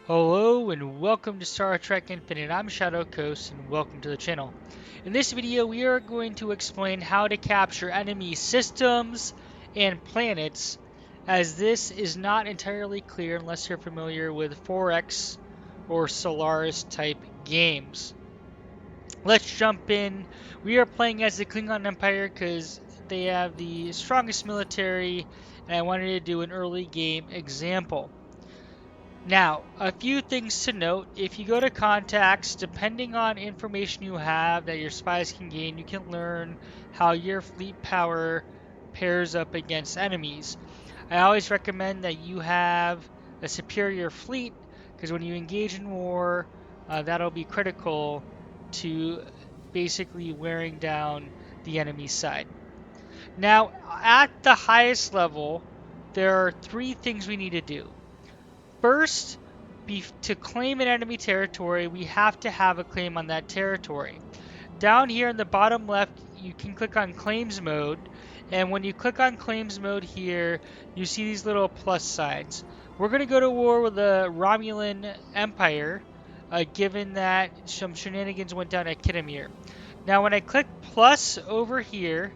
Hello and welcome to Star Trek Infinite. I'm Shadow Coast and welcome to the channel. In this video we are going to explain how to capture enemy systems and planets, as this is not entirely clear unless you're familiar with 4X or Solaris type games. Let's jump in. We are playing as the Klingon Empire because they have the strongest military, and I wanted to do an early game example. Now, a few things to note. If you go to contacts, depending on information you have that your spies can gain, you can learn how your fleet power pairs up against enemies. I always recommend that you have a superior fleet because when you engage in war, that'll be critical to basically wearing down the enemy side. Now, at the highest level, there are three things we need to do. First, to claim an enemy territory, we have to have a claim on that territory. Down here in the bottom left, you can click on Claims Mode, and when you click on Claims Mode here, you see these little plus signs. We're going to go to war with the Romulan Empire, given that some shenanigans went down at Kittimir. Now, when I click plus over here,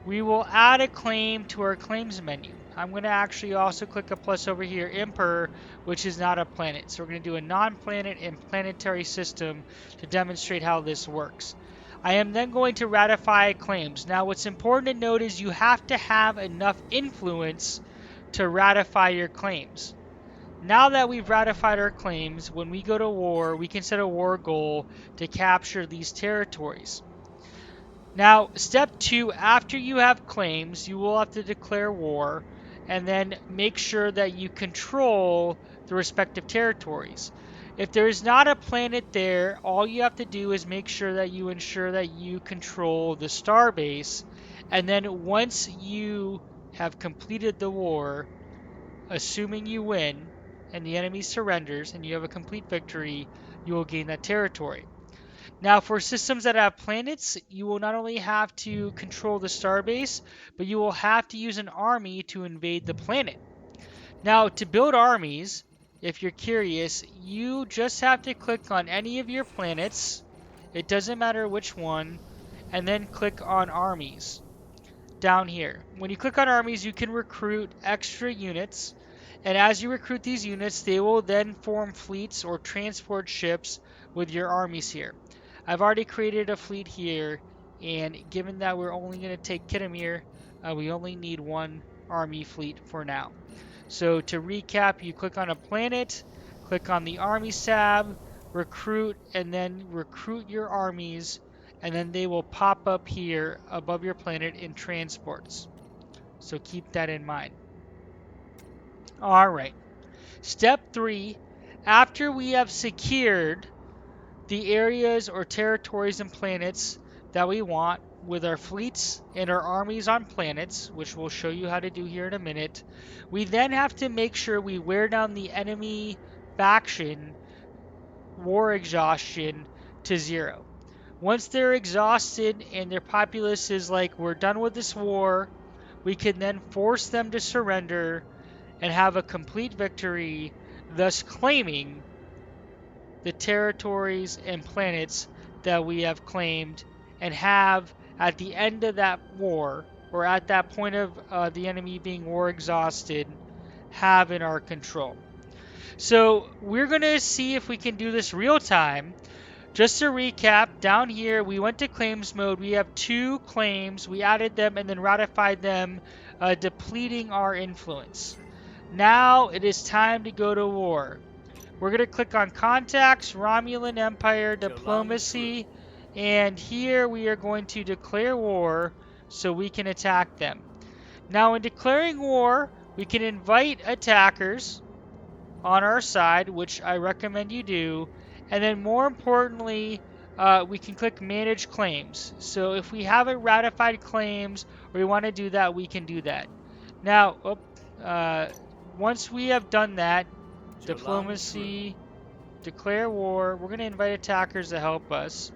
we will add a claim to our claims menu. I'm going to actually also click a plus over here, Emperor, which is not a planet. So we're going to do a non-planet and planetary system to demonstrate how this works. I am then going to ratify claims. Now what's important to note is you have to have enough influence to ratify your claims. Now that we've ratified our claims, when we go to war, we can set a war goal to capture these territories. Now, step 2, after you have claims, you will have to declare war and then make sure that you control the respective territories. If there is not a planet there, all you have to do is make sure that you ensure that you control the starbase, and then once you have completed the war, assuming you win and the enemy surrenders and you have a complete victory, you will gain that territory. Now, for systems that have planets, you will not only have to control the starbase, but you will have to use an army to invade the planet. Now, to build armies, if you're curious, you just have to click on any of your planets, it doesn't matter which one, and then click on armies down here. When you click on armies, you can recruit extra units, and as you recruit these units, they will then form fleets or transport ships with your armies here. I've already created a fleet here, and given that we're only going to take Kittimir, we only need one army fleet for now. So to recap, you click on a planet, click on the armies tab, recruit, and then recruit your armies, and then they will pop up here above your planet in transports. So keep that in mind. Alright, step 3, after we have secured the areas or territories and planets that we want with our fleets and our armies on planets, which we'll show you how to do here in a minute, we then have to make sure we wear down the enemy faction war exhaustion to 0. Once they're exhausted and their populace is like, we're done with this war, we can then force them to surrender and have a complete victory, thus claiming the territories and planets that we have claimed, and have at the end of that war, or at that point of the enemy being war exhausted, have in our control. So we're going to see if we can do this real time. Just to recap, down here we went to claims mode. We have 2 claims. We added them and then ratified them, depleting our influence. Now it is time to go to war. We're going to click on Contacts, Romulan Empire, Diplomacy, and here we are going to declare war so we can attack them. Now in declaring war, we can invite attackers on our side, which I recommend you do, and then more importantly, we can click Manage Claims. So if we haven't ratified claims or we want to do that, we can do that. Now, once we have done that, Diplomacy, declare war. We're going to invite attackers to help us,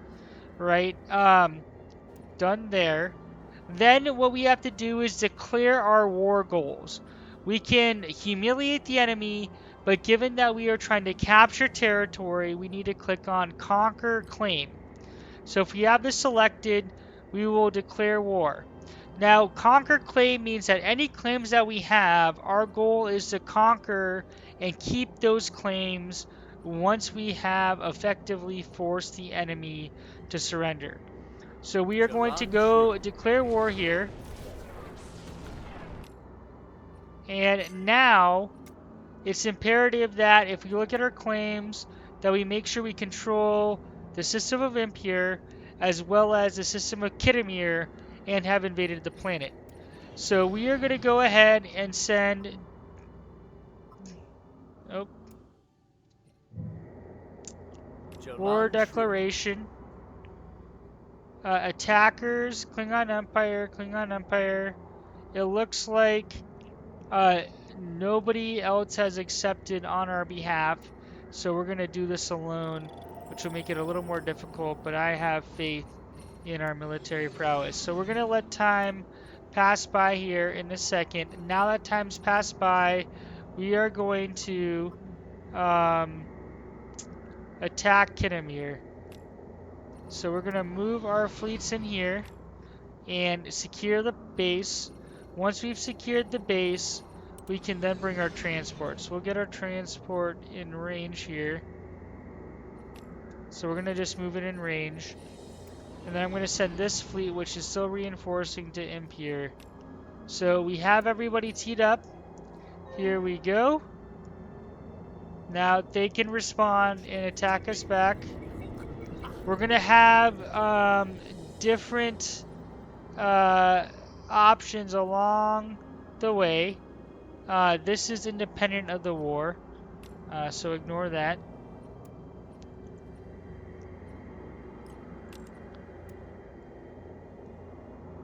right? Done there. Then what we have to do is declare our war goals. We can humiliate the enemy, But given that we are trying to capture territory, we need to click on Conquer Claim. So if we have this selected, we will declare war. Now, Conquer Claim means that any claims that we have, our goal is to conquer and keep those claims once we have effectively forced the enemy to surrender. So we are going to go declare war here. And now it's imperative that if we look at our claims, that we make sure we control the system of Impure as well as the system of Kitamir and have invaded the planet. So we are going to go ahead and send... Oh. War declaration. Attackers, Klingon Empire, Klingon Empire. It looks like nobody else has accepted on our behalf, so we're going to do this alone, which will make it a little more difficult, but I have faith in our military prowess. So we're going to let time pass by here in a second. Now that time's passed by, we are going to attack Kitamir. So we're going to move our fleets in here and secure the base. Once we've secured the base, we can then bring our transports. We'll get our transport in range here. So we're going to just move it in range. And then I'm going to send this fleet, which is still reinforcing, to Impure. So we have everybody teed up. Here we go. Now they can respond and attack us back. We're going to have different options along the way. This is independent of the war, so ignore that.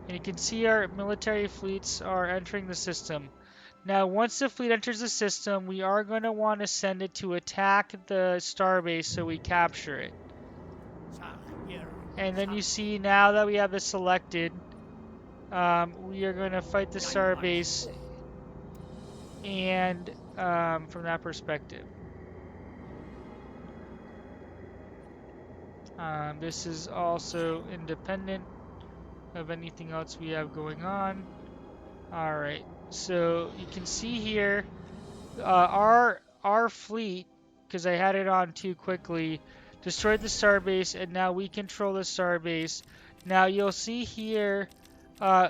And you can see our military fleets are entering the system. Now, once the fleet enters the system, we are going to want to send it to attack the starbase so we capture it. And then you see now that we have this selected, we are going to fight the starbase and from that perspective. This is also independent of anything else we have going on. Alright, so you can see here our fleet, because I had it on too quickly, destroyed the starbase, and now we control the starbase. Now you'll see here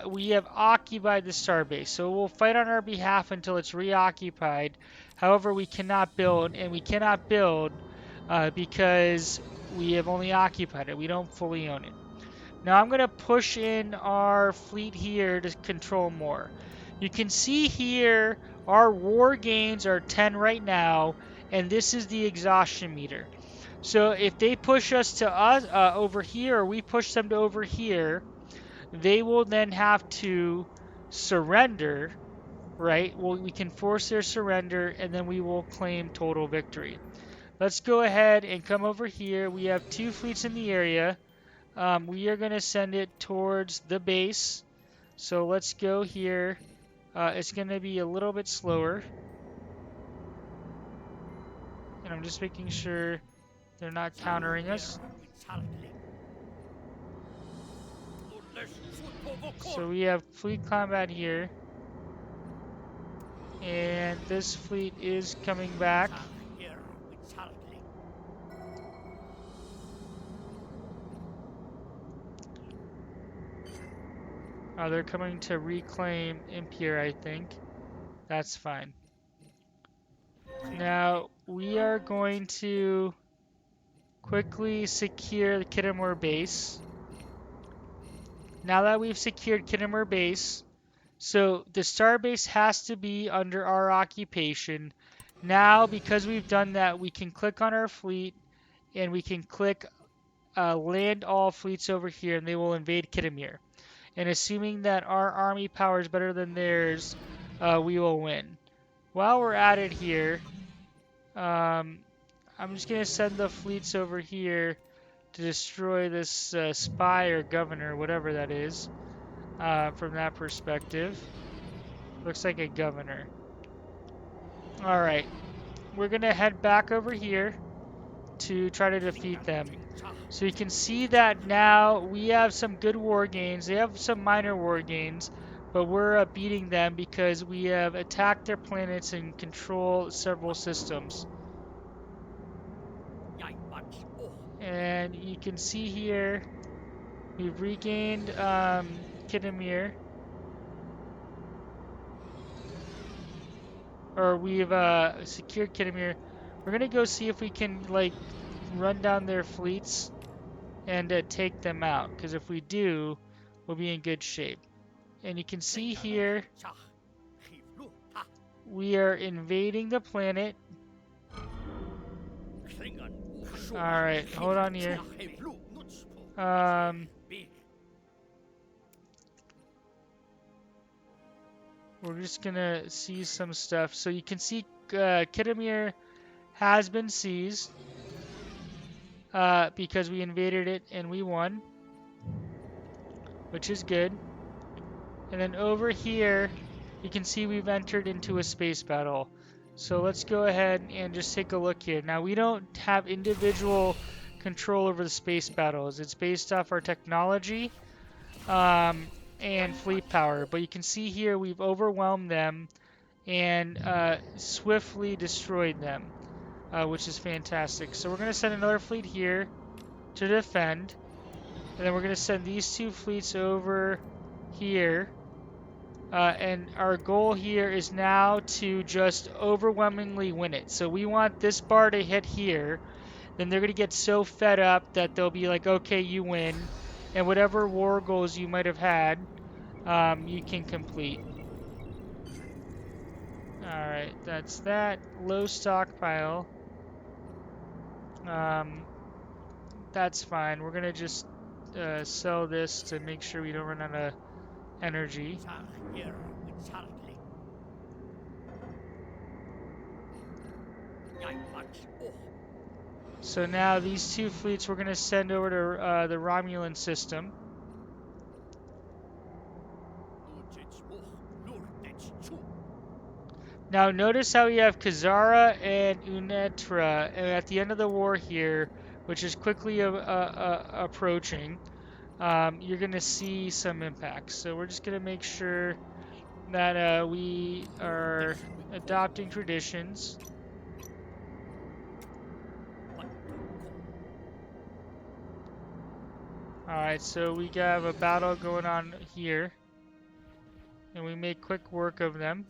we have occupied the starbase, so we'll fight on our behalf until it's reoccupied. However, we cannot build, and we cannot build because we have only occupied it. We don't fully own it. Now I'm going to push in our fleet here to control more. You can see here our war gains are 10 right now, and this is the exhaustion meter. So if they push us to over here, or we push them to over here, they will then have to surrender, right? Well, we can force their surrender, and then we will claim total victory. Let's go ahead and come over here. We have 2 fleets in the area. We are going to send it towards the base. So let's go here. It's going to be a little bit slower. And I'm just making sure they're not countering us. So we have fleet combat here. And this fleet is coming back. They're coming to reclaim Impure, I think. That's fine. Now, we are going to quickly secure the Kitamir base. Now that we've secured Kitamir base, so the starbase has to be under our occupation. Now, because we've done that, we can click on our fleet, and we can click land all fleets over here, and they will invade Kitamir. And assuming that our army power is better than theirs, we will win. While we're at it here, I'm just going to send the fleets over here to destroy this spy or governor, whatever that is, from that perspective. Looks like a governor. Alright, we're going to head back over here to try to defeat them. So you can see that now we have some good war gains. They have some minor war gains, but we're beating them because we have attacked their planets and control several systems. And you can see here we've regained Kitamir. Or we've secured Kitamir. We're gonna go see if we can like run down their fleets and take them out, because if we do, we'll be in good shape. And you can see here we are invading the planet. Alright, hold on here. We're just gonna see some stuff. So you can see Kitamir has been seized because we invaded it and we won, which is good. And then over here, you can see we've entered into a space battle. So let's go ahead and just take a look here. Now, we don't have individual control over the space battles. It's based off our technology and fleet power. But you can see here we've overwhelmed them and swiftly destroyed them, which is fantastic. So we're going to send another fleet here to defend. And then we're going to send these two fleets over here. And our goal here is now to just overwhelmingly win it. So we want this bar to hit here. Then they're going to get so fed up that they'll be like, okay, you win. And whatever war goals you might have had, you can complete. Alright, that's that. Low stockpile. That's fine. We're going to just sell this to make sure we don't run out of energy. So now these two fleets we're going to send over to the Romulan system. Now notice how we have Kazara and Unetra at the end of the war here, which is quickly approaching. You're going to see some impacts. So we're just going to make sure that we are adopting traditions. Alright, so we have a battle going on here, and we make quick work of them.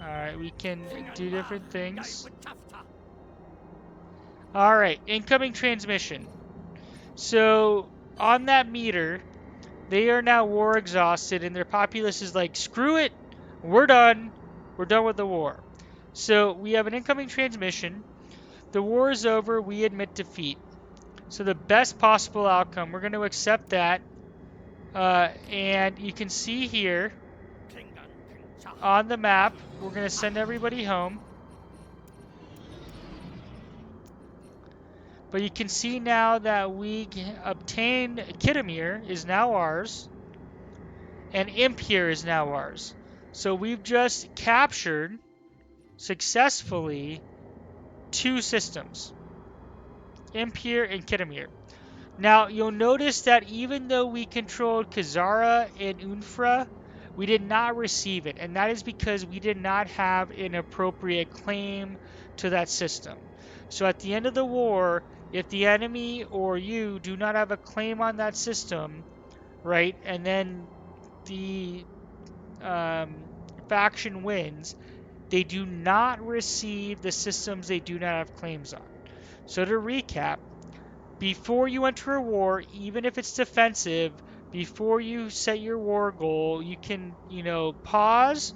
Alright, we can do different things. Alright, incoming transmission. So, on that meter, they are now war exhausted, and their populace is like, screw it, we're done with the war. So, we have an incoming transmission. The war is over, we admit defeat. So the best possible outcome, we're going to accept that. And you can see here on the map, we're going to send everybody home. But you can see now that we obtained Kitamir is now ours. And Impure is now ours. So we've just captured successfully 2 systems, Impure and Kitamir. Now, you'll notice that even though we controlled Kazara and Unfra, we did not receive it. And that is because we did not have an appropriate claim to that system. So at the end of the war, if the enemy or you do not have a claim on that system, right, and then the faction wins, they do not receive the systems they do not have claims on. So to recap, before you enter a war, even if it's defensive, before you set your war goal, you can, pause,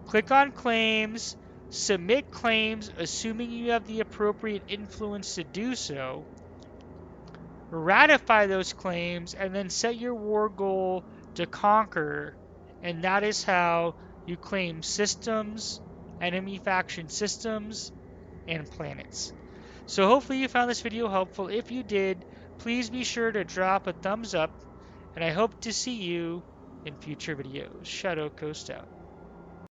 click on claims, submit claims, assuming you have the appropriate influence to do so, ratify those claims, and then set your war goal to conquer. And that is how you claim systems, enemy faction systems, and planets. So hopefully you found this video helpful. If you did, please be sure to drop a thumbs up, and I hope to see you in future videos. Shadow Coast out.